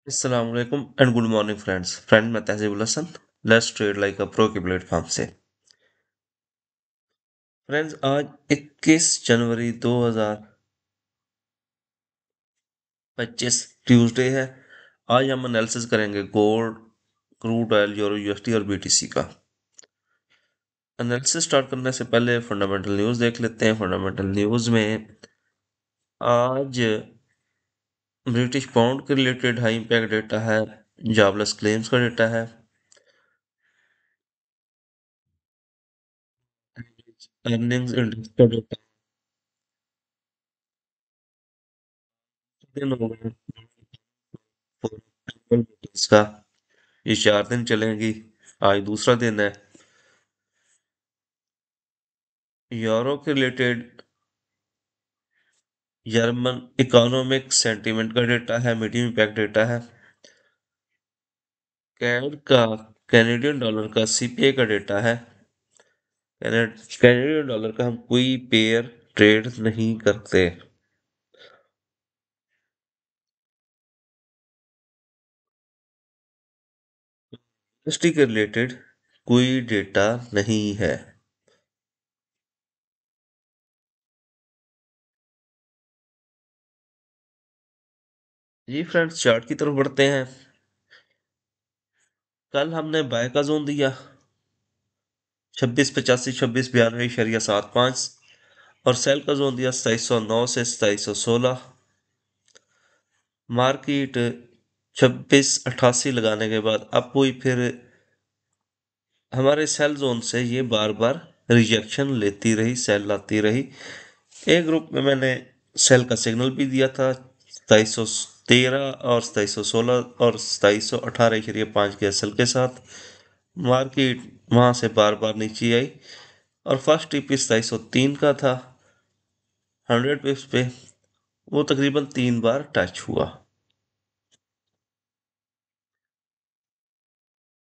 अस्सलाम वालेकुम and good morning friend मैं Tahzeebul Hasan. Let's trade like a pro के प्लेटफॉर्म से। फ्रेंड्स, आज 21 जनवरी 2025 ट्यूसडे है। आज हम एनालिसिस करेंगे gold, crude oil, euro USD और बीटीसी का। एनालिसिस स्टार्ट करने से पहले फंडामेंटल न्यूज़ देख लेते हैं। फंडामेंटल न्यूज़ में आज ब्रिटिश पाउंड के रिलेटेड हाई इम्पैक्ट डेटा है, जॉबलेस क्लेम्स का डेटा है, अर्निंग्स इंडेक्स का डेटा दिन हो गए इसका। ये 4 दिन चलेंगी। आज दूसरा दिन है। यूरो के रिलेटेड जर्मन इकोनॉमिक सेंटीमेंट का डेटा है, मीडियम इम्पैक्ट डेटा है। कैड का कैनेडियन डॉलर का सीपीआई का डेटा है। कैनेडियन डॉलर का हम कोई पेयर ट्रेड नहीं करते। यूएसडी के रिलेटेड कोई डेटा नहीं है। जी फ्रेंड्स, चार्ट की तरफ बढ़ते हैं। कल हमने बाय का जोन दिया 2685, 2692.75 और सेल का जोन दिया 2709 से 2716। मार्केट 2688 लगाने के बाद अब कोई फिर हमारे सेल जोन से ये बार बार रिजेक्शन लेती रही, सेल लाती रही। एक ग्रुप में मैंने सेल का सिग्नल भी दिया था 2713 और 2716 और 2718.5 के एसएल के साथ। मार्केट वहां से बार बार नीचे आई और फर्स्ट टीपी 2703 का था 100 पिप्स पे। वो तकरीबन 3 बार टच हुआ।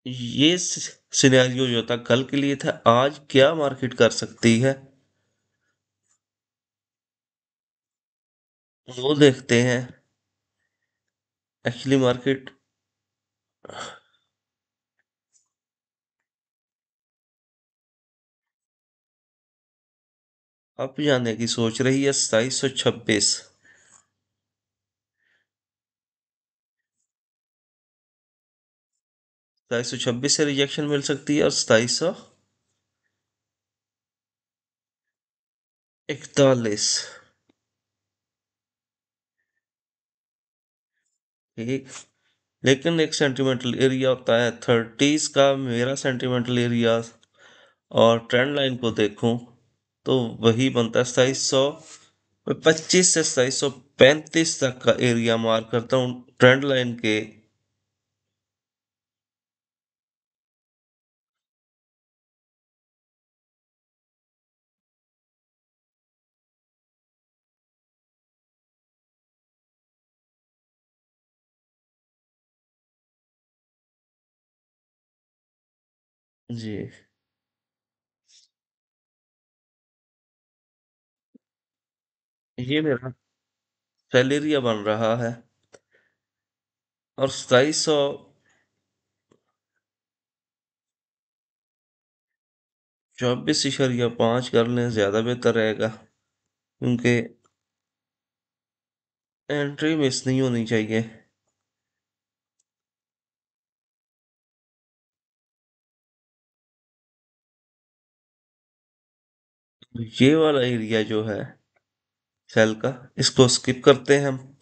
ये सिनेरियो जो था कल के लिए था। आज क्या मार्केट कर सकती है वो देखते हैं। एक्चुअली मार्केट अप जाने की सोच रही है 2726। 2726 से रिजेक्शन मिल सकती है और 2741। ठीक। लेकिन एक सेंटिमेंटल एरिया होता है 30s का। मेरा सेंटिमेंटल एरिया और ट्रेंड लाइन को देखूं तो वही बनता है 2725 से 2735 तक का एरिया मार्क करता हूँ ट्रेंड लाइन के। जी, ये मेरा सेल एरिया बन रहा है और 2724.5 कर लें ज्यादा बेहतर रहेगा, क्योंकि एंट्री मिस नहीं होनी चाहिए। ये वाला एरिया जो है सेल का, इसको स्किप करते हैं हम।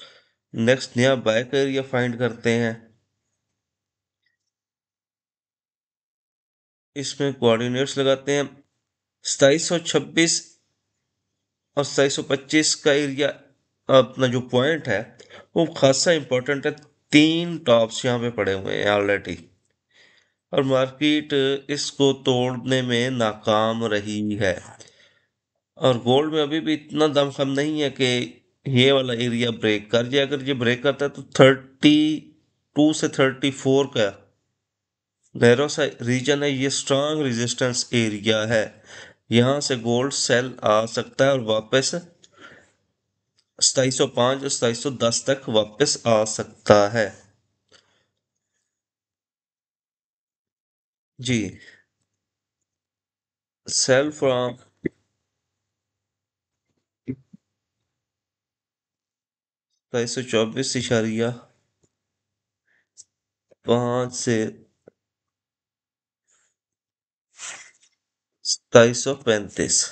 नेक्स्ट नया बाय का एरिया फाइंड करते हैं। इसमें कोऑर्डिनेट्स लगाते हैं 2726 और 2725 का एरिया। अपना जो पॉइंट है वो खासा इंपॉर्टेंट है। 3 टॉप्स यहाँ पे पड़े हुए हैं ऑलरेडी और मार्केट इसको तोड़ने में नाकाम रही है। और गोल्ड में अभी भी इतना दमखम नहीं है कि ये वाला एरिया ब्रेक कर जाए। अगर ये ब्रेक करता है तो 32 से 34 का नैरो सा रीजन है। ये स्ट्रांग रेजिस्टेंस एरिया है। यहाँ से गोल्ड सेल आ सकता है और वापस 2705 और 2710 तक वापस आ सकता है। जी। सेल फ्रॉम 224.5 से 2735।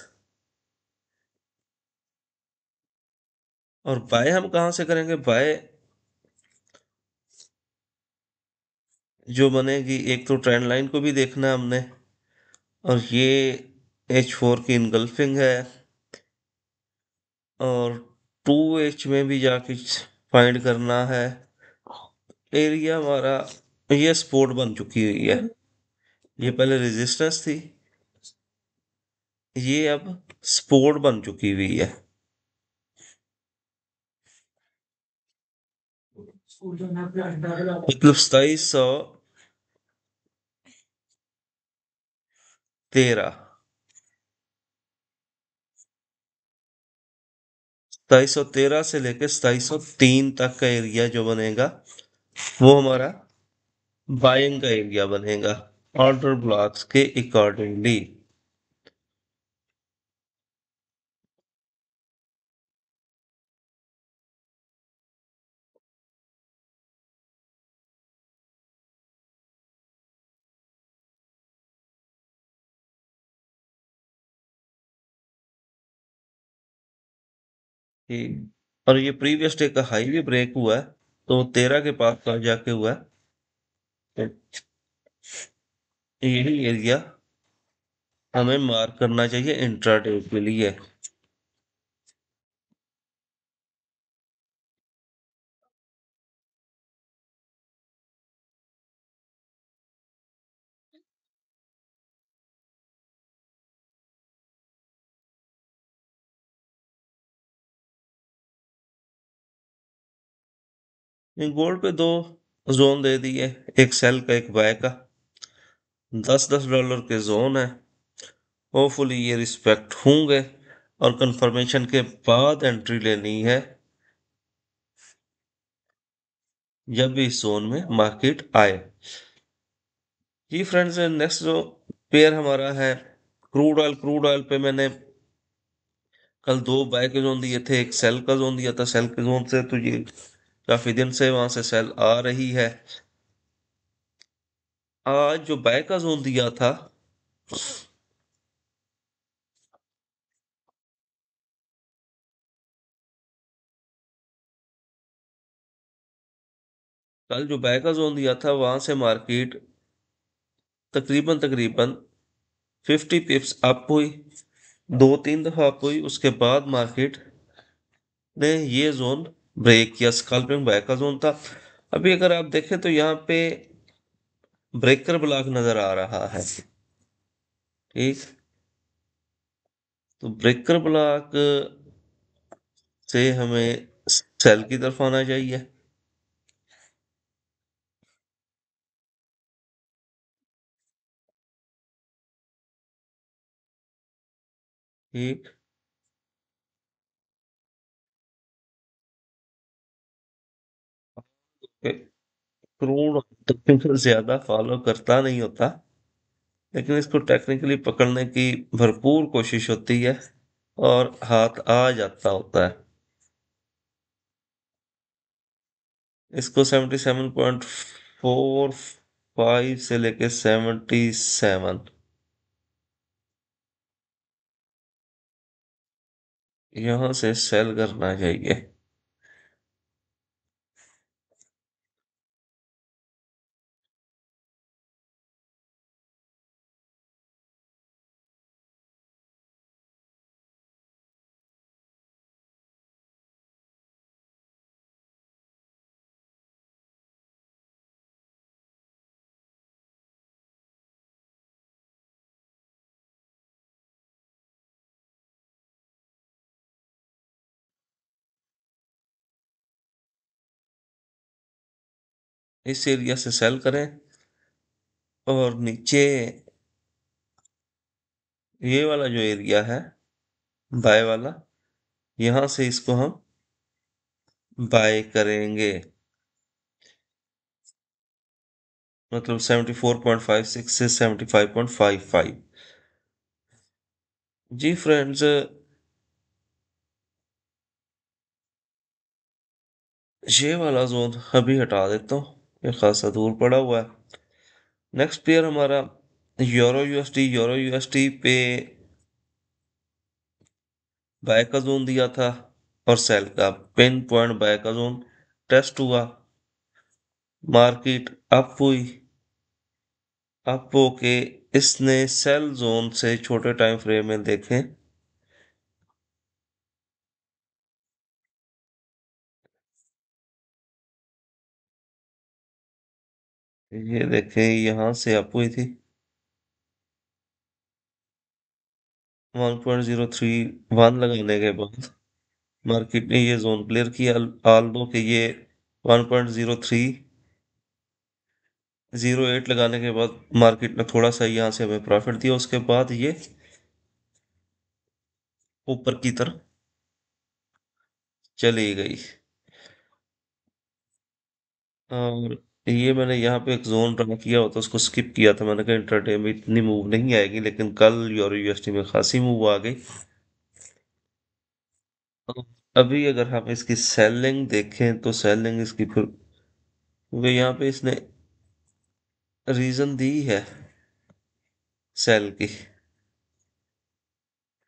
और बाय हम कहाँ से करेंगे? बाय जो बनेगी, एक तो ट्रेंड लाइन को भी देखना है हमने, और ये H4 की इनगल्फिंग है, और 2H में भी जाके फाइंड करना है। एरिया हमारा, ये सपोर्ट बन चुकी हुई है, ये पहले रेजिस्टेंस थी, ये अब सपोर्ट बन चुकी हुई है। मतलब 2713 से लेकर 2703 तक का एरिया जो बनेगा, वो हमारा बाइंग का एरिया बनेगा, ऑर्डर ब्लॉक्स के अकॉर्डिंगली। और ये प्रीवियस डे का हाई भी ब्रेक हुआ है, तो 13 के पास का जाके हुआ है। तो यही एरिया हमें मार्क करना चाहिए इंट्राडे के लिए। गोल्ड पे दो जोन दे दिए, एक सेल का एक बाय का, $10 के जोन है। होपफुली ये रिस्पेक्ट होंगे, और कंफर्मेशन के बाद एंट्री लेनी है, जब भी इस जोन में मार्केट आए। जी फ्रेंड्स, नेक्स्ट जो पेयर हमारा है क्रूड ऑयल पे मैंने कल दो बाय के जोन दिए थे, एक सेल का जोन दिया था। सेल के जोन से तो ये काफी दिन से वहां से सेल आ रही है। आज जो बाय का जोन दिया था, कल जो बाय का जोन दिया था, वहां से मार्केट तकरीबन तकरीबन 50 पिप्स अप हुई, दो तीन दफा अप हुई। उसके बाद मार्केट ने ये जोन ब्रेक किया, स्कैल्पिंग बाय का जोन था। अभी अगर आप देखें तो यहाँ पे ब्रेकर ब्लॉक नजर आ रहा है। ठीक, तो ब्रेकर ब्लॉक से हमें सेल की तरफ आना चाहिए। ठीक, क्रूड तो ज्यादा फॉलो करता नहीं होता, लेकिन इसको टेक्निकली पकड़ने की भरपूर कोशिश होती है, और हाथ आ जाता होता है। इसको 77.45 से लेके 77 यहां से सेल करना चाहिए। इस एरिया से सेल करें, और नीचे ये वाला जो एरिया है बाय वाला, यहां से इसको हम बाय करेंगे। मतलब 74.56 से 75.55। जी फ्रेंड्स, ये वाला जोन अभी हटा देता हूँ, ये खासा दूर पड़ा हुआ है। नेक्स्ट पेयर हमारा यूरो यूएसडी पे बाय का जोन दिया था और सेल का पिन पॉइंट बाय का जोन टेस्ट हुआ, मार्केट अप हुई। अप होके इसने सेल जोन से छोटे टाइम फ्रेम में देखें, ये देखें यहां से अप हुई थी 1.031 लगाने के बाद मार्केट ने ये जोन क्लियर किया। आल दो कि ये 1.0308 लगाने के बाद मार्केट ने थोड़ा सा यहाँ से हमें प्रॉफिट दिया, उसके बाद ये ऊपर की तरफ चली गई। और ये मैंने यहाँ पे एक जोन ड्रा किया होता, उसको स्किप किया था, मैंने कहा इंट्राडे में इतनी मूव नहीं आएगी, लेकिन कल यूरो यूएसडी में खासी मूव आ गई। तो अभी अगर हम इसकी सेलिंग देखें तो सेलिंग इसकी फिर, क्योंकि यहाँ पे इसने रीजन दी है सेल की,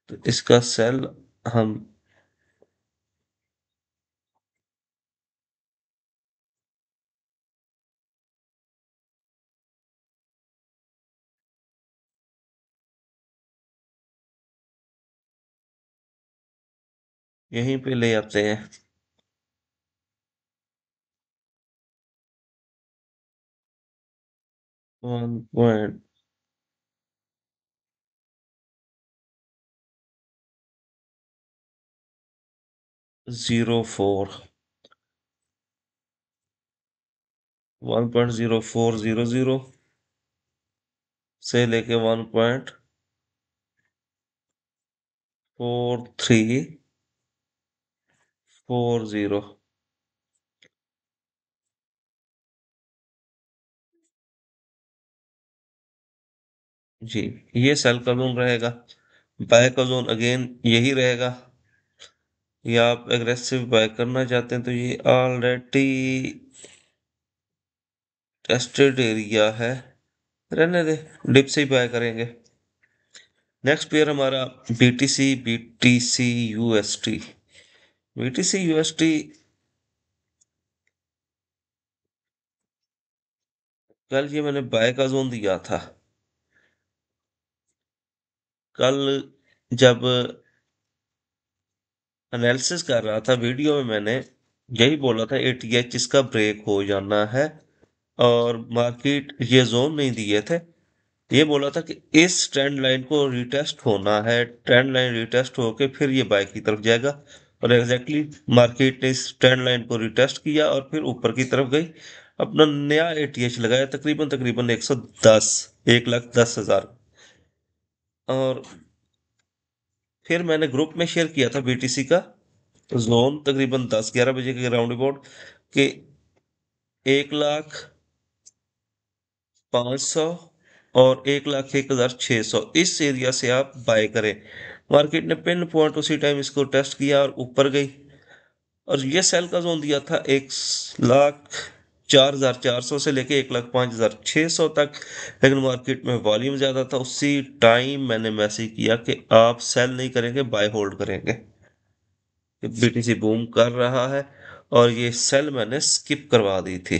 तो इसका सेल हम यहीं पे ले आते हैं। 1.04, 1.0400 से लेके 1.4340। जी, ये सेल का जोन रहेगा। बाय का जोन अगेन यही रहेगा, या आप एग्रेसिव बाय करना चाहते हैं तो ये ऑलरेडी टेस्टेड एरिया है, रहने दे, डिप से ही बाय करेंगे। नेक्स्ट पेयर हमारा बीटीसी यूएसटी। कल ये मैंने बाय का जोन दिया था, कल जब एनालिसिस कर रहा था वीडियो में, मैंने यही बोला था एटीएच इसका ब्रेक हो जाना है, और मार्केट ये जोन नहीं दिए थे, ये बोला था कि इस ट्रेंड लाइन को रिटेस्ट होना है, ट्रेंड लाइन रिटेस्ट होके फिर ये बाय की तरफ जाएगा। और एग्जैक्टली मार्केट ने इस ट्रेंड लाइन को रिटेस्ट किया और फिर ऊपर की तरफ गई, अपना नया एटीएच लगाया तकरीबन तकरीबन 110, 1,10,000। और फिर मैंने ग्रुप में शेयर किया था बीटीसी का जोन तकरीबन 10-11 बजे के राउंड अबाउट, कि 1,05,100 और 1,01,600 इस एरिया से आप बाय करें। मार्केट ने पिन पॉइंट उसी टाइम इसको टेस्ट किया और ऊपर गई, और ये सेल का जोन दिया था 1,04,400 से लेके 1,05,600 तक, लेकिन मार्केट में वॉल्यूम ज्यादा था, उसी टाइम मैंने मैसेज किया कि आप सेल नहीं करेंगे, बाय होल्ड करेंगे, बीटीसी बूम कर रहा है। और ये सेल मैंने स्किप करवा दी थी,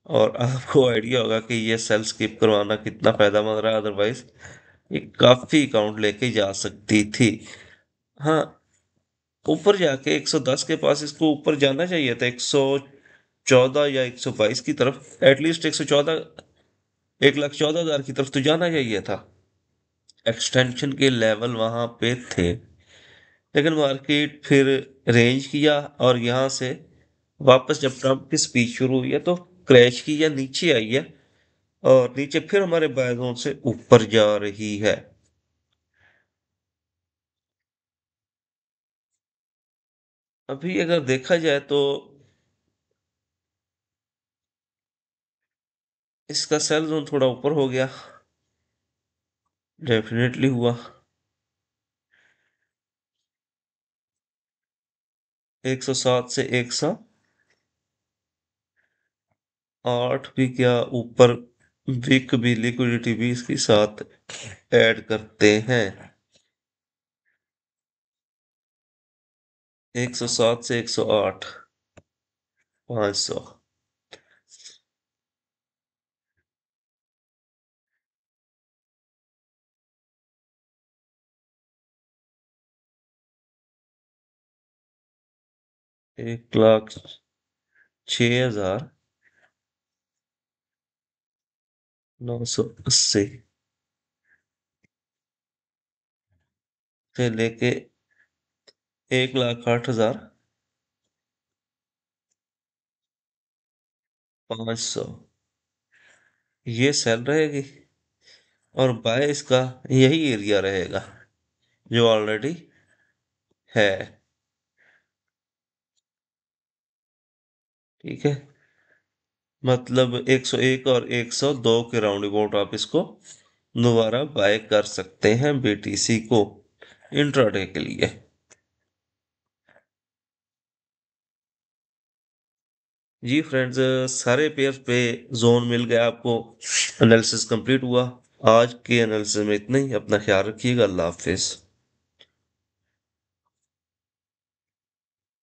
और आपको आइडिया होगा कि ये सेल स्किप करवाना कितना फायदेमंद रहा, अदरवाइज ये काफी अकाउंट लेके जा सकती थी। हाँ, ऊपर जाके 110 के पास इसको ऊपर जाना चाहिए था, 114 या 122 की तरफ, एटलीस्ट 114, 1,14,000 की तरफ तो जाना चाहिए था। एक्सटेंशन के लेवल वहां पे थे, लेकिन मार्केट फिर रेंज किया, और यहाँ से वापस जब ट्रम्प की स्पीच शुरू हुई है तो क्रैश की या नीचे आई है, और नीचे फिर हमारे बाय जोन से ऊपर जा रही है। अभी अगर देखा जाए तो इसका सेल जोन थोड़ा ऊपर हो गया, डेफिनेटली हुआ। 107 से 108 भी क्या ऊपर, विक भी, लिक्विडिटी भी इसके साथ ऐड करते हैं। 107 से 108, 500। 1,06,980 से लेके 1,08,500, ये सेल रहेगी। और बाय इसका यही एरिया रहेगा जो ऑलरेडी है। ठीक है, मतलब 101 और 102 के राउंड अबाउट आप इसको दोबारा बाय कर सकते हैं बीटीसी को इंट्राडे के लिए। जी फ्रेंड्स, सारे पेयर्स पे जोन मिल गया आपको, एनालिसिस कंप्लीट हुआ। आज के एनालिसिस में इतना ही। अपना ख्याल रखिएगा। अल्लाह हाफिज।